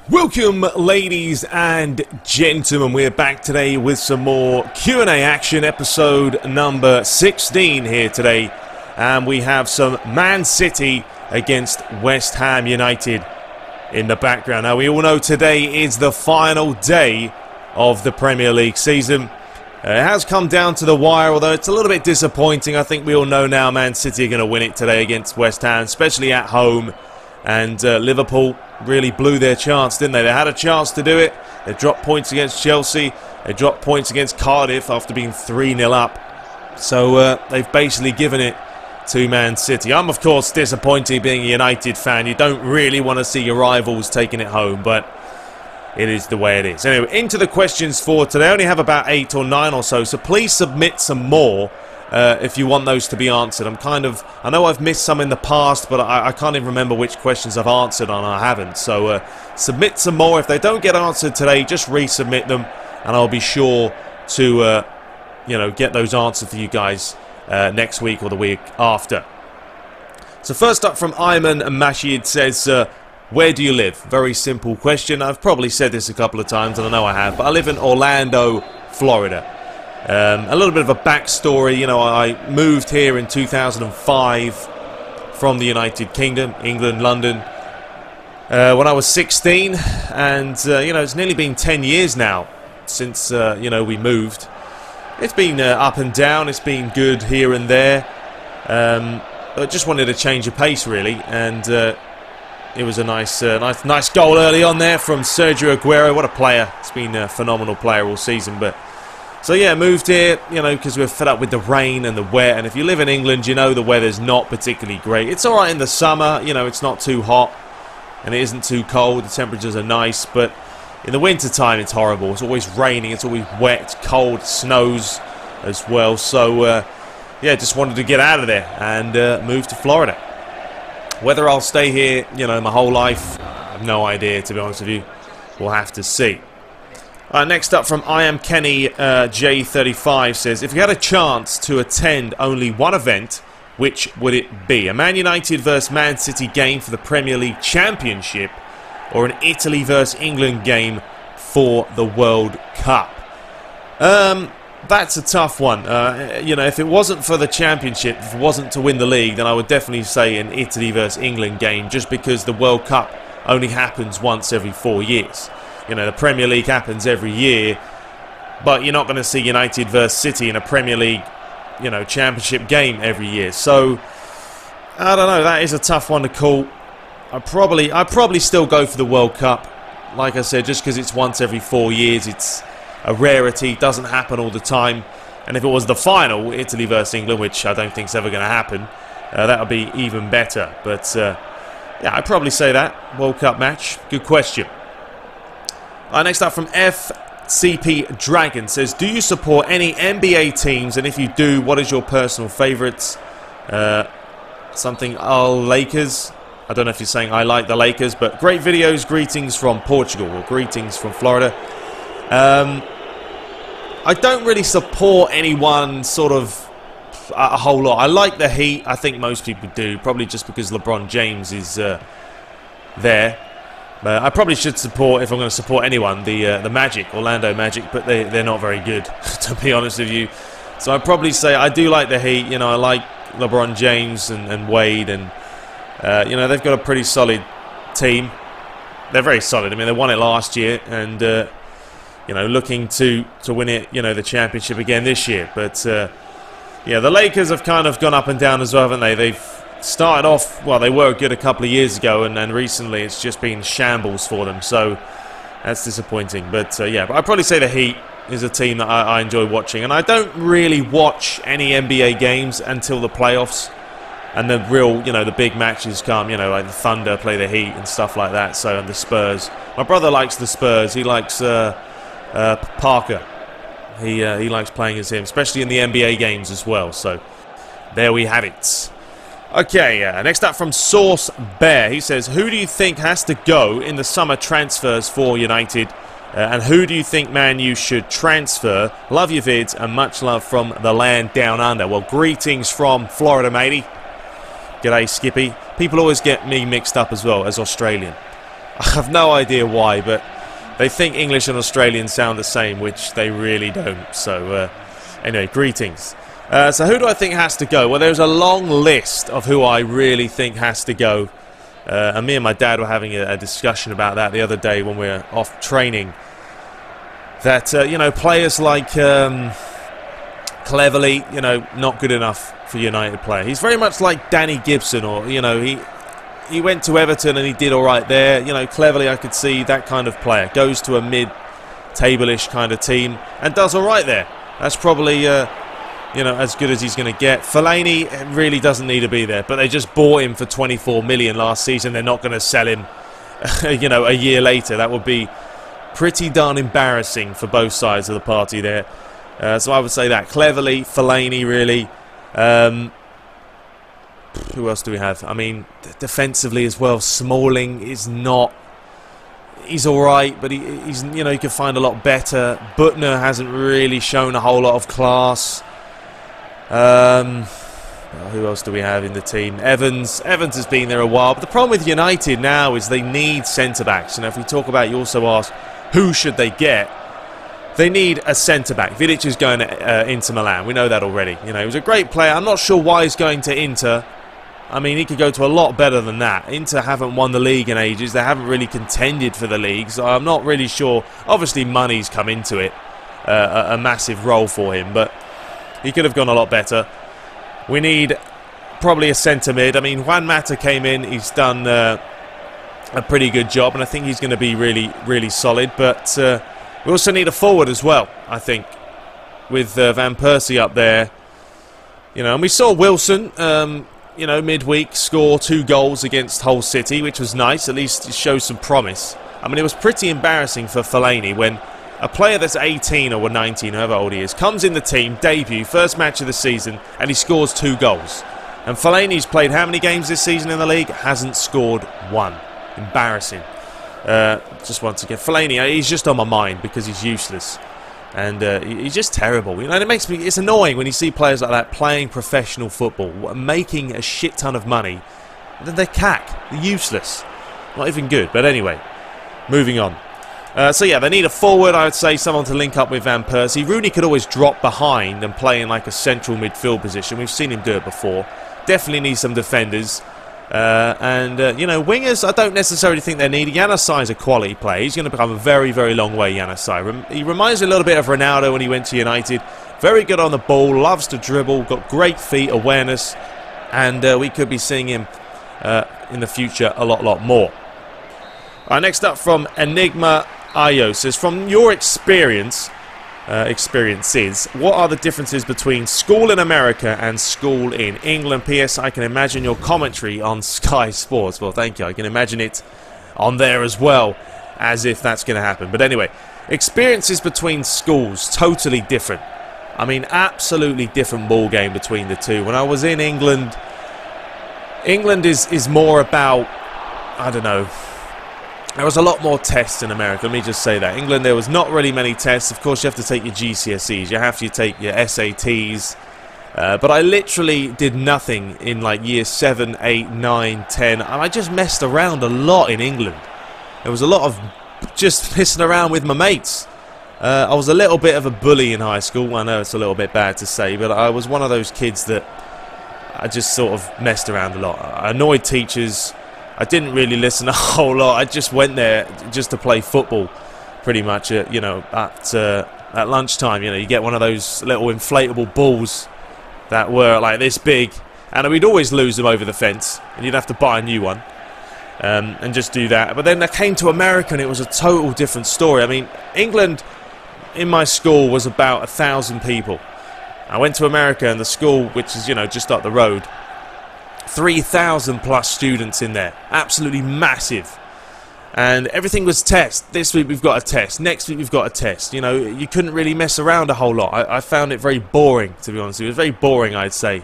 Welcome, ladies and gentlemen. We're back today with some more Q&A action, episode number 16 here today. And we have some Man City against West Ham United in the background. Now, we all know today is the final day of the Premier League season. It has come down to the wire, although it's a little bit disappointing. I think we all know now Man City are going to win it today against West Ham, especially at home. And Liverpool really blew their chance, didn't they? They had a chance to do it. They dropped points against Chelsea. They dropped points against Cardiff after being 3-0 up. So they've basically given it to Man City. I'm, of course, disappointed being a United fan. You don't really want to see your rivals taking it home, but it is the way it is. Anyway, into the questions for today. I only have about 8 or 9 or so please submit some more. If you want those to be answered. I know I've missed some in the past, but I can't even remember which questions I've answered and I haven't. So submit some more. If they don't get answered today, just resubmit them, and I'll be sure to get those answered for you guys next week or the week after. So first up from Ayman Mashid says, where do you live? Very simple question. I've probably said this a couple of times, and I know I have, but I live in Orlando, Florida. A little bit of a backstory. I moved here in 2005 from the United Kingdom, England, London, when I was 16, and it's nearly been 10 years now since we moved. It's been up and down. It's been good here and there. I just wanted to change of pace, really, and it was a nice goal early on there from Sergio Aguero. What a player! He's been a phenomenal player all season, but. So yeah, moved here, because we're fed up with the rain and the wet. And if you live in England, the weather's not particularly great. It's alright in the summer, it's not too hot. And it isn't too cold, the temperatures are nice. But in the winter time, it's horrible. It's always raining, it's always wet, it's cold, it snows as well. So, yeah, just wanted to get out of there and move to Florida. Whether I'll stay here, my whole life, I have no idea, to be honest with you. We'll have to see. Next up from I Am Kenny J35 says, if you had a chance to attend only one event, which would it be? A Man United vs Man City game for the Premier League Championship, or an Italy vs England game for the World Cup? That's a tough one. If it wasn't for the Championship, if it wasn't to win the league, then I would definitely say an Italy vs England game, just because the World Cup only happens once every 4 years. The Premier League happens every year, but you're not going to see United versus City in a Premier League, Championship game every year. So, I don't know. That is a tough one to call. I'd probably still go for the World Cup. Like I said, just because it's once every 4 years, it's a rarity. It doesn't happen all the time. And if it was the final, Italy versus England, which I don't think is ever going to happen, that would be even better. But, yeah, I'd probably say that. World Cup match. Good question. Next up from FCP Dragon says, do you support any NBA teams? And if you do, what is your personal favourites? Something, Lakers. I don't know if you're saying I like the Lakers, but great videos. Greetings from Portugal, or greetings from Florida. I don't really support anyone sort of a whole lot. I like the Heat. I think most people do, probably just because LeBron James is there. I probably should support, if I'm going to support anyone, the Magic, Orlando Magic, but they're not very good, to be honest with you. So I'd probably say I do like the Heat. I like LeBron James and Wade, and they've got a pretty solid team. They're very solid. I mean, they won it last year, and looking to win it, the championship again this year. But yeah, the Lakers have kind of gone up and down as well, haven't they? They've started off, well, they were good a couple of years ago, and then recently it's just been shambles for them, so that's disappointing. But yeah, but I'd probably say the Heat is a team that I enjoy watching, and I don't really watch any NBA games until the playoffs, and the real, the big matches come, like the Thunder play the Heat and stuff like that, so, and the Spurs. My brother likes the Spurs. He likes Parker. He likes playing as him, especially in the NBA games as well, so there we have it. Okay, next up from Source Bear. He says, who do you think has to go in the summer transfers for United? And who do you think Man U should transfer? Love your vids and much love from the land down under. Well, greetings from Florida, matey. G'day, Skippy. People always get me mixed up as well as Australian. I have no idea why, but they think English and Australian sound the same, which they really don't. So, anyway, greetings. So who do I think has to go? Well, there's a long list of who I really think has to go. And me and my dad were having a discussion about that the other day when we were off training. That, you know, players like Cleverley, you know, not good enough for United player. He's very much like Danny Gibson, or, you know, he went to Everton and he did all right there. You know, Cleverley, I could see that kind of player. Goes to a mid-table-ish kind of team and does all right there. That's probably... you know, as good as he's going to get. Fellaini really doesn't need to be there, but they just bought him for 24 million last season. They're not going to sell him, you know, a year later. That would be pretty darn embarrassing for both sides of the party there. So I would say that. Cleverley, Fellaini, really. Who else do we have? I mean, defensively as well. Smalling is not... He's all right, but he's, you know, he could find a lot better. Butner hasn't really shown a whole lot of class. Who else do we have in the team? Evans has been there a while, but the problem with United now is they need centre-backs. And if we talk about, you also ask, who should they get? They need a centre-back. Vidic is going to Inter Milan. We know that already. You know, he was a great player. I'm not sure why he's going to Inter. I mean, he could go to a lot better than that. Inter haven't won the league in ages. They haven't really contended for the league, so I'm not really sure. Obviously, money's come into it, a massive role for him, but he could have gone a lot better. We need probably a centre mid. I mean, Juan Mata came in. He's done a pretty good job, and I think he's going to be really, really solid. But we also need a forward as well, I think, with Van Persie up there. You know, and we saw Wilson, you know, midweek score 2 goals against Hull City, which was nice. At least it shows some promise. I mean, it was pretty embarrassing for Fellaini when a player that's 18 or 19, however old he is, comes in the team, debut, first match of the season, and he scores 2 goals. And Fellaini's played how many games this season in the league? Hasn't scored 1. Embarrassing. Just once again, Fellaini, he's just on my mind because he's useless. And he's just terrible. You know, and it makes me... It's annoying when you see players like that playing professional football, making a shit ton of money, and then they're cack. They're useless. Not even good. But anyway, moving on. So yeah, they need a forward, I would say, someone to link up with Van Persie. Rooney could always drop behind and play in like a central midfield position. We've seen him do it before. Definitely need some defenders. You know, wingers, I don't necessarily think they're needed. Januzaj is a quality player. He's going to become a very, very long way, Januzaj. He reminds me a little bit of Ronaldo when he went to United. Very good on the ball, loves to dribble, got great feet, awareness. And we could be seeing him in the future a lot more. All right, next up from Enigma Ayo says, from your experiences, what are the differences between school in America and school in England? P.S. I can imagine your commentary on Sky Sports. Well, thank you. I can imagine it on there as well, as if that's going to happen. But anyway, experiences between schools, totally different. I mean, absolutely different ball game between the two. When I was in England, England is more about, I don't know, there was a lot more tests in America, let me just say that. England, there was not really many tests. Of course, you have to take your GCSEs, you have to take your SATs. But I literally did nothing in like year 7, 8, 9, 10. And I just messed around a lot in England. There was a lot of just messing around with my mates. I was a little bit of a bully in high school. I know it's a little bit bad to say, but I was one of those kids that I just sort of messed around a lot. I annoyed teachers. I didn't really listen a whole lot. I just went there just to play football, pretty much. You know, at lunchtime, you know, you get one of those little inflatable balls that were like this big, and we'd always lose them over the fence, and you'd have to buy a new one, and just do that. But then I came to America, and it was a total different story. I mean, England, in my school, was about 1,000 people. I went to America, and the school, which is, you know, just up the road, 3,000 plus students in there. Absolutely massive. And everything was test. This week we've got a test. Next week we've got a test. You know, you couldn't really mess around a whole lot. I found it very boring, to be honest. It was very boring, I'd say,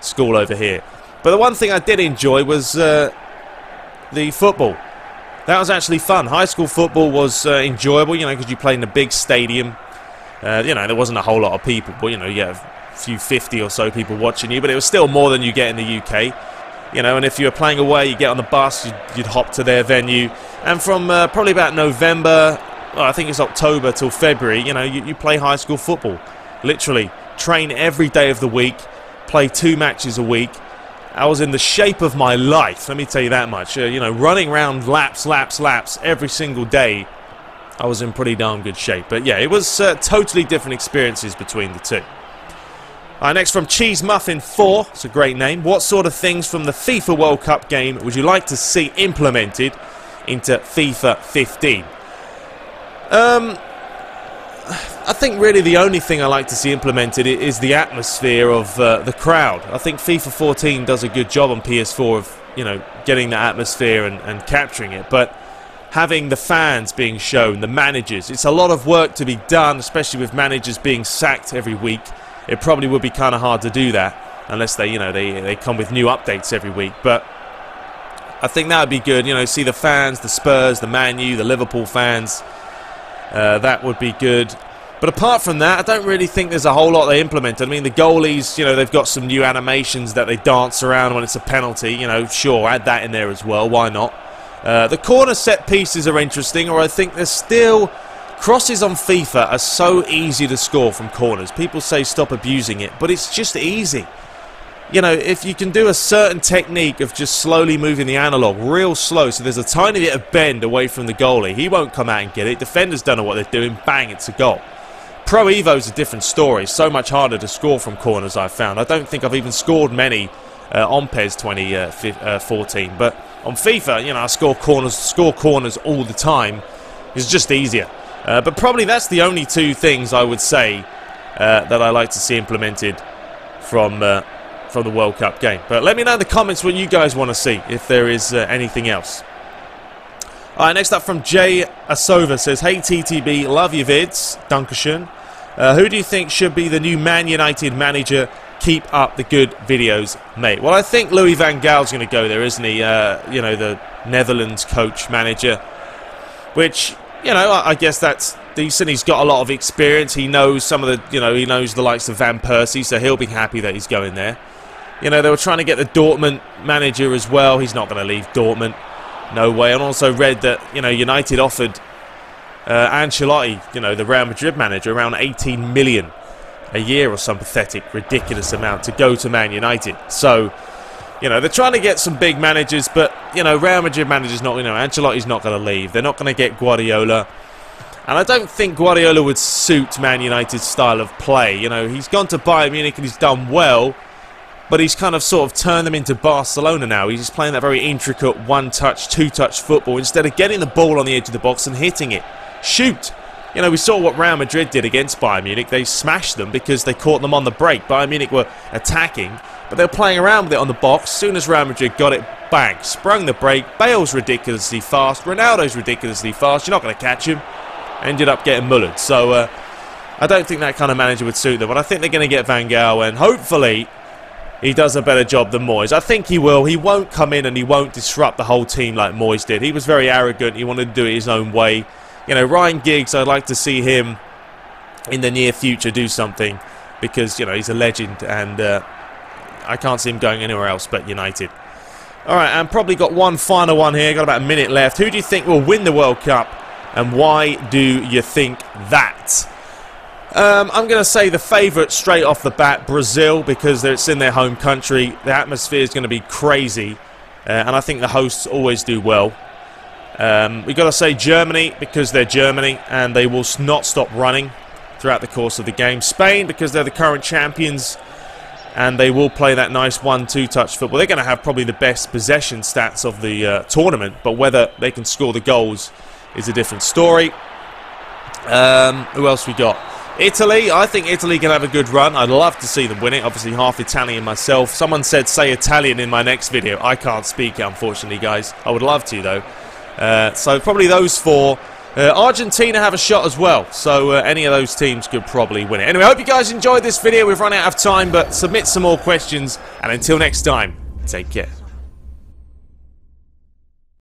school over here. But the one thing I did enjoy was the football. That was actually fun. High school football was enjoyable, you know, because you played in a big stadium. You know, there wasn't a whole lot of people, but, you know, you have a few 50 or so people watching you, but it was still more than you get in the UK. You know, and if you were playing away, you get on the bus, you'd hop to their venue. And from probably about November, well, I think it's October till February, you know, you play high school football. Literally, train every day of the week, play 2 matches a week. I was in the shape of my life, let me tell you that much. You know, running around laps every single day. I was in pretty darn good shape. But yeah, it was totally different experiences between the two. Alright, next from Cheese Muffin 4, it's a great name. What sort of things from the FIFA World Cup game would you like to see implemented into FIFA 15? I think really the only thing I like to see implemented is the atmosphere of the crowd. I think FIFA 14 does a good job on PS4 of, you know, getting the atmosphere and capturing it. But having the fans being shown, the managers, it's a lot of work to be done, especially with managers being sacked every week. It probably would be kind of hard to do that unless they, you know, they come with new updates every week. But I think that would be good, you know, see the fans, the Spurs, the Man U, the Liverpool fans. That would be good. But apart from that, I don't really think there's a whole lot they implemented. I mean, the goalies, you know, they've got some new animations that they dance around when it's a penalty. You know, sure, add that in there as well. Why not? The corner set pieces are interesting, or I think there's still... Crosses on FIFA are so easy to score from corners. People say stop abusing it, but it's just easy. You know, if you can do a certain technique of just slowly moving the analog, real slow, so there's a tiny bit of bend away from the goalie, he won't come out and get it. Defenders don't know what they're doing. Bang, it's a goal. Pro Evo's a different story. So much harder to score from corners, I've found. I don't think I've even scored many on PES 2014, but on FIFA, you know, I score corners all the time. It's just easier. But probably that's the only 2 things I would say that I like to see implemented from the World Cup game. But let me know in the comments what you guys want to see, if there is anything else. Alright, next up from Jay Asova says, hey TTB, love your vids, Dankeschön. Who do you think should be the new Man United manager? Keep up the good videos, mate. Well, I think Louis van Gaal's going to go there, isn't he? You know, the Netherlands coach manager, which... You know, I guess that's decent. He's got a lot of experience. He knows some of the, you know, he knows the likes of Van Persie, so he'll be happy that he's going there. You know, they were trying to get the Dortmund manager as well. He's not going to leave Dortmund. No way. And also read that, you know, United offered Ancelotti, you know, the Real Madrid manager, around 18 million a year or some pathetic, ridiculous amount to go to Man United. So... You know, they're trying to get some big managers, but, you know, Real Madrid managers not, you know, Ancelotti's not going to leave. They're not going to get Guardiola. And I don't think Guardiola would suit Man United's style of play. You know, he's gone to Bayern Munich and he's done well, but he's kind of sort of turned them into Barcelona now. He's just playing that very intricate one-touch, two-touch football instead of getting the ball on the edge of the box and hitting it. Shoot! You know, we saw what Real Madrid did against Bayern Munich. They smashed them because they caught them on the break. Bayern Munich were attacking, but they were playing around with it on the box. As soon as Real Madrid got it, bang, sprung the break. Bale's ridiculously fast. Ronaldo's ridiculously fast. You're not going to catch him. Ended up getting mullered. So, I don't think that kind of manager would suit them. But I think they're going to get Van Gaal, and hopefully he does a better job than Moyes. I think he will. He won't come in and he won't disrupt the whole team like Moyes did. He was very arrogant. He wanted to do it his own way. You know, Ryan Giggs, I'd like to see him in the near future do something because, you know, he's a legend and I can't see him going anywhere else but United. Alright, and probably got one final one here. Got about a minute left. Who do you think will win the World Cup and why do you think that? I'm going to say the favourite straight off the bat, Brazil, because it's in their home country. The atmosphere is going to be crazy and I think the hosts always do well. We've got to say Germany because they're Germany and they will not stop running throughout the course of the game. Spain because they're the current champions and they will play that nice 1-2 touch football. They're going to have probably the best possession stats of the tournament, but whether they can score the goals is a different story. Who else we got? Italy. I think Italy can have a good run. I'd love to see them win it. Obviously half Italian myself. Someone said say Italian in my next video. I can't speak it, unfortunately, guys. I would love to though. So probably those 4. Argentina have a shot as well, so any of those teams could probably win it. Anyway, I hope you guys enjoyed this video. We've run out of time, but submit some more questions, and until next time, Take care.